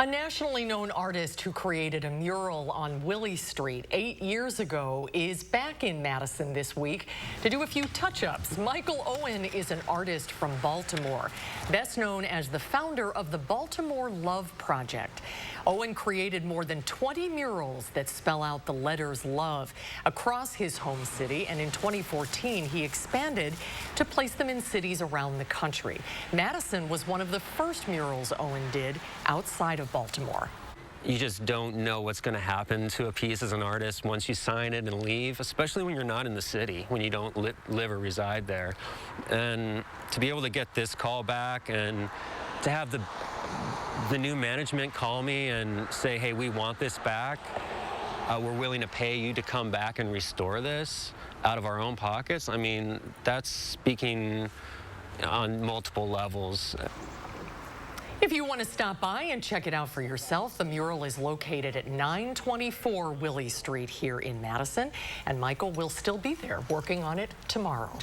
A nationally known artist who created a mural on Willie Street 8 years ago is back in Madison this week to do a few touch-ups. Michael Owen is an artist from Baltimore, best known as the founder of the Baltimore Love Project. Owen created more than 20 murals that spell out the letters love across his home city, and in 2014 he expanded to place them in cities around the country. Madison was one of the first murals Owen did outside of Baltimore. You just don't know what's going to happen to a piece as an artist once you sign it and leave, especially when you're not in the city, when you don't live or reside there. And to be able to get this call back and to have the new management call me and say, hey, we want this back. We're willing to pay you to come back and restore this out of our own pockets. I mean, that's speaking on multiple levels. If you want to stop by and check it out for yourself, the mural is located at 924 Willie Street here in Madison, and Michael will still be there working on it tomorrow.